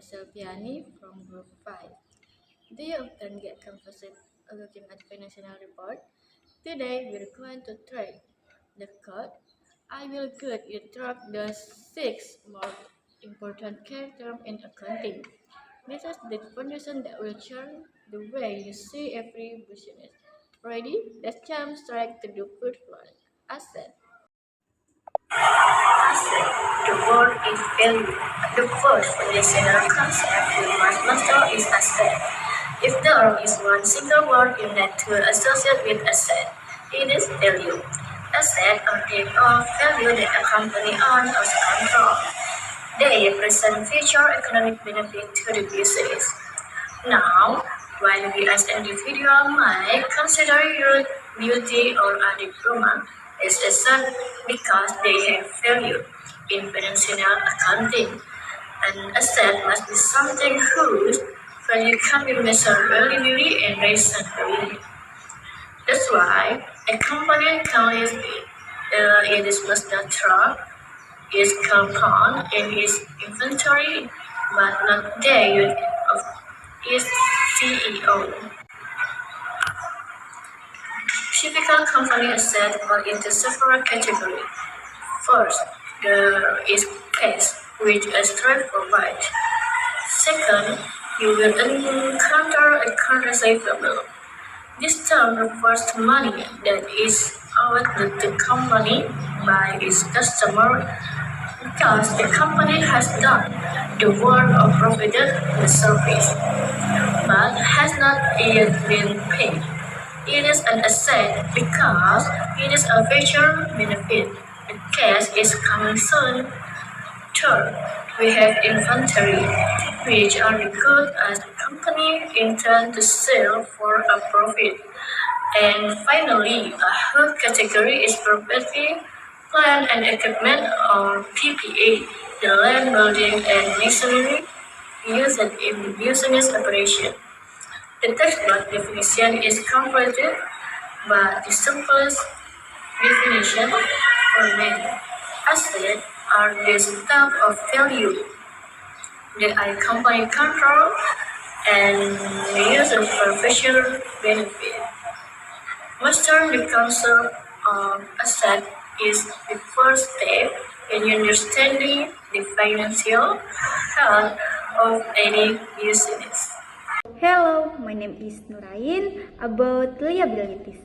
Selviani from Group 5. Do you often get confused looking at financial report? Today we're going to try the code. I will guide you through the six most important characters in accounting. This is the foundation that will change the way you see every business. Ready? Let's jump straight to the first one. Asset. Asset. The word is value. The first foundational concept we must master is asset. If there is one single word you need to associate with asset, it is value. Asset are the of value that a company owns or controls. They represent future economic benefit to the business. Now, while we as individuals might consider youth, beauty, or diploma as asset because they have value in financial accounting, an asset must be something whose value can be measured reliably and reasonably. That's why a company can list it is must not track its compound in its inventory, but not the use of its CEO. Typical company assets fall into several categories. First, there is cash, which a straight provides. Second, you will encounter account receivable. This term refers to money that is owed to the company by its customer because the company has done the work or provided the service, but has not yet been paid. It is an asset because it is a future benefit. The cash is coming soon. Third, we have inventory, which are the goods as the company intends to sell for a profit. And finally, a third category is property, plant and equipment or PPE, the land, building, and machinery used in the business operation. The textbook definition is complicated, but the simplest definition for many assets are the stuff of value that a company control and use for future benefit. Mastering the concept of asset is the first step in understanding the financial health of any business. Hello, my name is Nurain about liabilities.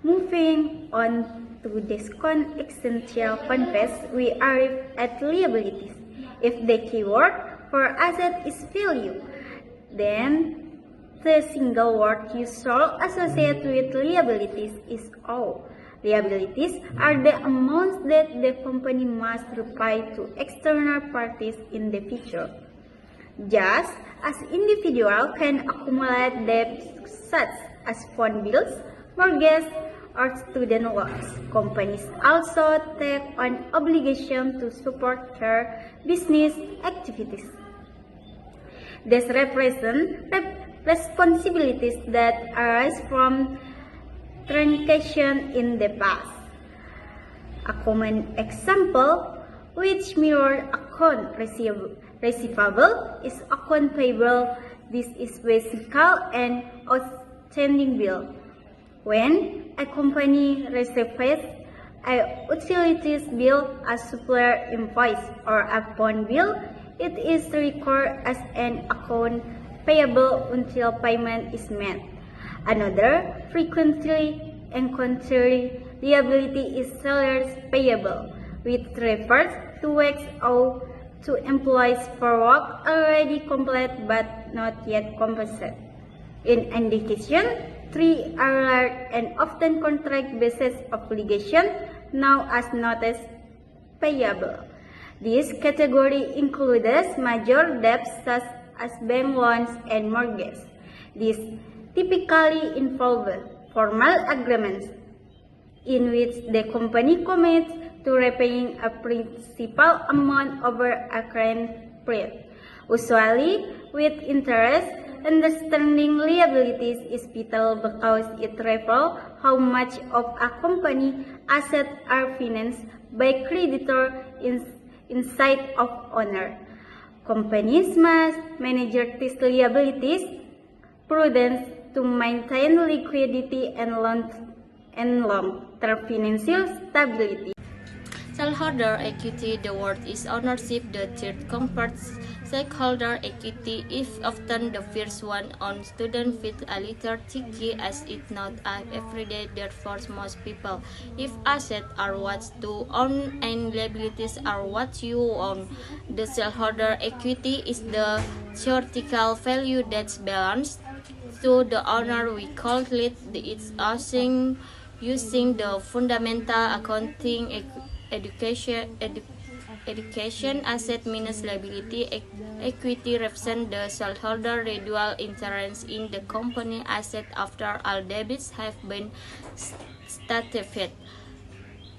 Moving on to this essential concept, we arrive at liabilities. If the keyword for asset is value, then the single word you shall associate with liabilities is owe. Liabilities are the amounts that the company must repay to external parties in the future. Just as individuals can accumulate debts such as phone bills, mortgage, or student loans, companies also take on obligation to support their business activities. These represent responsibilities that arise from transactions in the past. A common example which mirror account receivable is account payable. This is physical and outstanding bill. When a company receives a utilities bill, a supplier invoice, or a phone bill, it is recorded as an account payable until payment is made. Another frequently encountered liability is sellers payable, which refers to works owed to employees for work already complete but not yet compensated. In addition, three are large and often contract-based obligations, known as notes payable. This category includes major debts such as bank loans and mortgages. These typically involve formal agreements in which the company commits to repaying a principal amount over a current period, usually with interest. Understanding liabilities is vital because it reveals how much of a company assets are financed by creditor inside of owner. Companies must manage these liabilities prudence to maintain liquidity and long-term financial stability. Shareholder equity, the word is ownership. The third converts stakeholder equity if often the first one on student feels a little tricky as it not every day therefore most people. If assets are what to own and liabilities are what you own, the shareholder equity is the theoretical value that's balanced to the owner. We calculate its using the fundamental accounting education asset minus liability equity represent the shareholder residual interest in the company asset after all debits have been satisfied.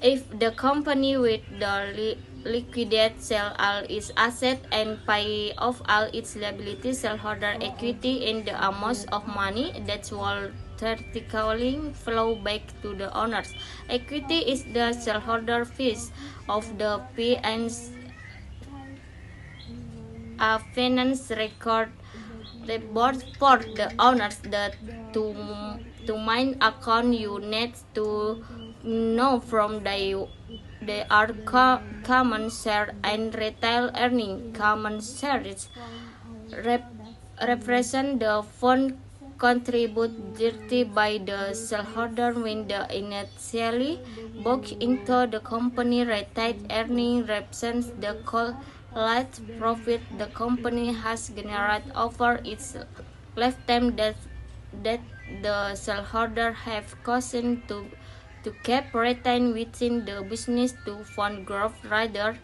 If the company with the liquidate sell all its asset and pay off all its liabilities, shareholder equity in the amount of money that will theoretically flow back to the owners. Equity is the shareholder fees of the P and a finance record report for the owners. The to mine account you need to know from they are common share and retail earning. Common shares rep- represent the fund contributed by the shareholder when they initially book into the company. Retained earning represents the collected profit the company has generated over its lifetime that the shareholder have chosen to keep retained within the business to fund growth rather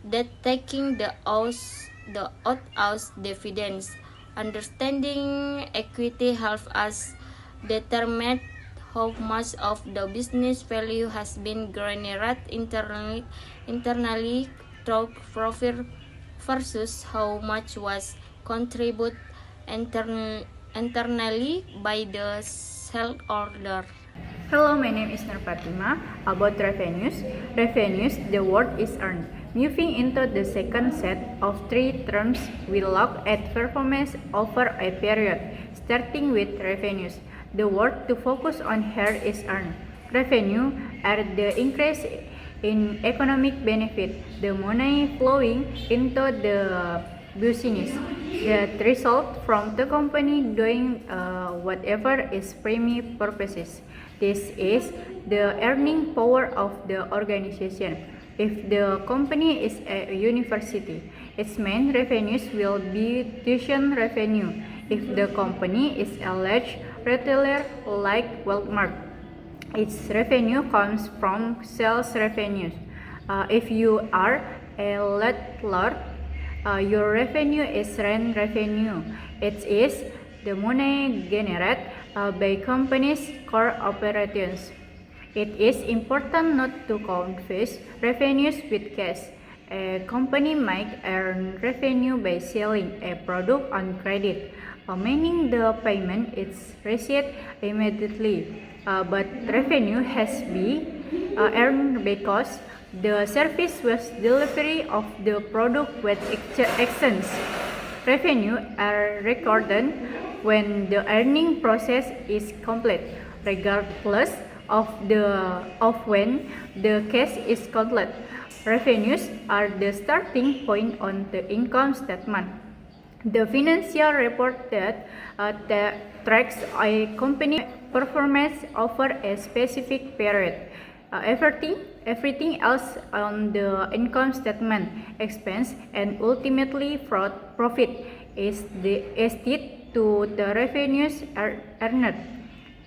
than taking the out dividends. Understanding equity helps us determine how much of the business value has been generated internally through profit versus how much was contributed internally by the shareholder. Hello, my name is Nur Fatima. About revenues. Revenues, the word is earned. Moving into the second set of three terms, we look at performance over a period, starting with revenues. The word to focus on here is earned. Revenue are the increase in economic benefit, the money flowing into the business that result from the company doing whatever its primary purposes. This is the earning power of the organization. If the company is a university, its main revenues will be tuition revenue. If the company is a large retailer like Walmart, its revenue comes from sales revenues. If you are a landlord, your revenue is rent revenue. It is the money generated by companies' core operations. It is important not to confuse revenues with cash. A company might earn revenue by selling a product on credit, meaning the payment is received immediately. But revenue has been earned because the service was delivery of the product with exchange. Revenue are recorded when the earning process is complete, regardless of when the cash is collected. Revenues are the starting point on the income statement. The financial report that tracks a company performance over a specific period. Everything else on the income statement, expense, and ultimately profit is the estate to the revenues earned.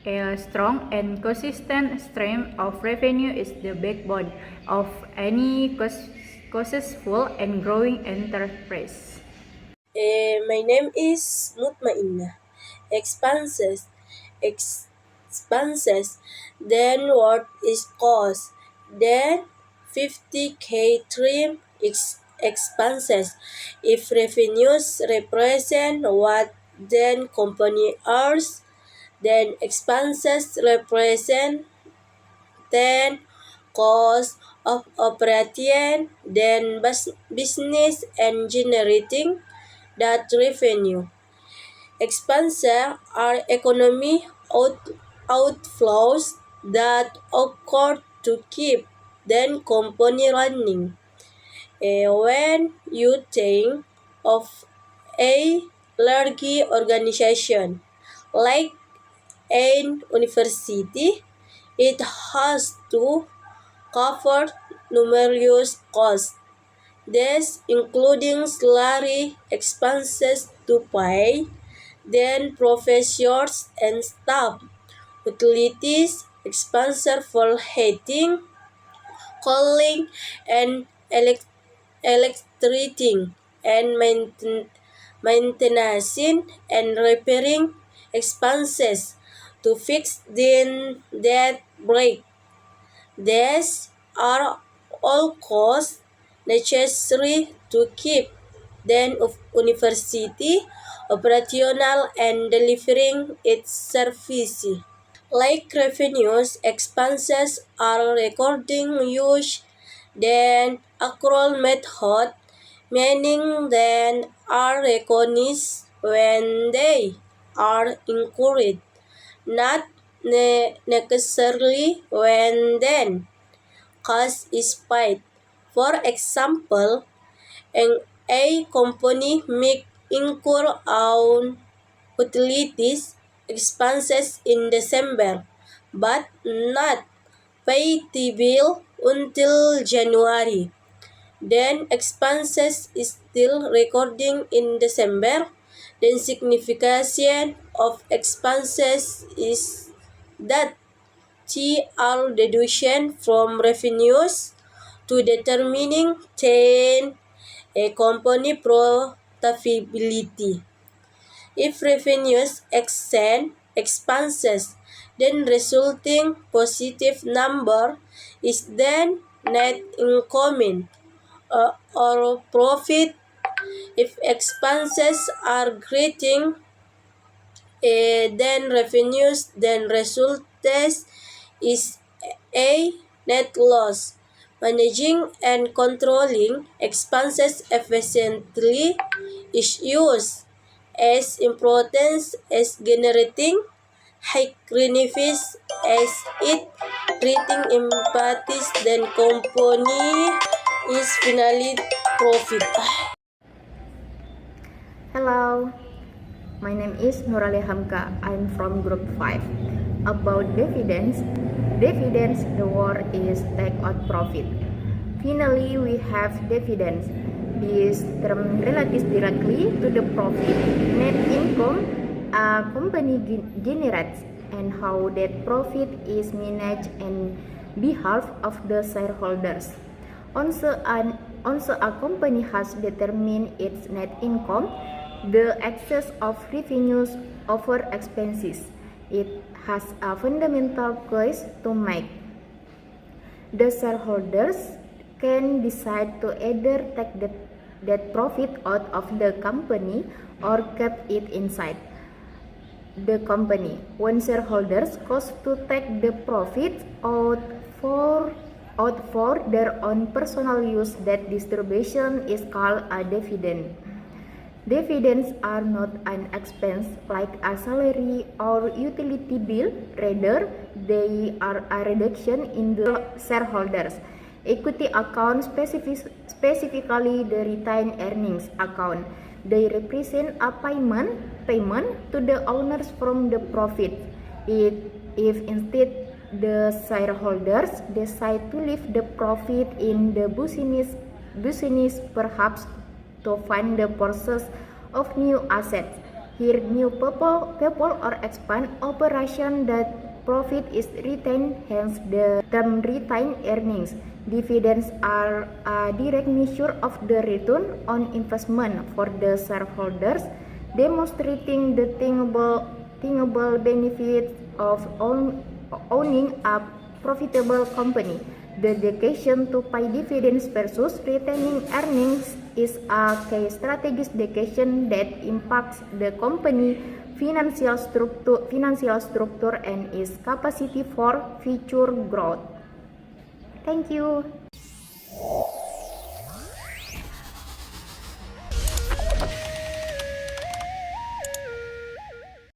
A strong and consistent stream of revenue is the backbone of any successful and growing enterprise. My name is Mutmainnah. Expenses, expenses. Then what is cost? Then 50K trim expenses. If revenues represent what then company earns, then expenses represent then cost of operation than business and generating that revenue. Expenses are economic outflows that occur to keep the company running. When you think of a large organization like an university, it has to cover numerous costs, these including salary expenses to pay then professors and staff, utilities, expenses for heating, cooling, and electricity, and maintenance and repairing expenses to fix then that break. These are all costs necessary to keep the university operational and delivering its service. Like revenues, expenses are recording used then accrual method, meaning they are recognized when they are incurred, not necessarily when then cost is paid. For example, a company may incur on utilities expenses in December, but not pay the bill until January. Then expenses is still recording in December. Then signification of expenses is that they are deduction from revenues to determining then a company profitability. If revenues exceed expenses, then resulting positive number is then net income or profit. If expenses are greater than revenues, then result is a net loss. Managing and controlling expenses efficiently is used as important as generating high revenues as it treating empathies then company is finally profit. Hello, my name is Nurali Hamka. I'm from Group 5. About dividends, the word is take out profit. Finally, we have dividends. This term relates directly to the profit, net income a company generates and how that profit is managed on behalf of the shareholders. Once a company has determined its net income, the excess of revenues over expenses, it has a fundamental choice to make. The shareholders can decide to either take that profit out of the company or keep it inside the company. When shareholders choose to take the profit out for their own personal use, that distribution is called a dividend. Dividends are not an expense like a salary or utility bill, rather they are a reduction in the shareholders' equity account, specifically the retained earnings account. They represent a payment to the owners from the profit. If instead the shareholders decide to leave the profit in the business perhaps to fund the purchase of new assets, hire new people or expand operation, that profit is retained, hence the term retained earnings. Dividends are a direct measure of the return on investment for the shareholders, demonstrating the tangible benefits of owning a profitable company. The decision to pay dividends versus retaining earnings is a key strategic decision that impacts the company's financial structure and its capacity for future growth. Thank you.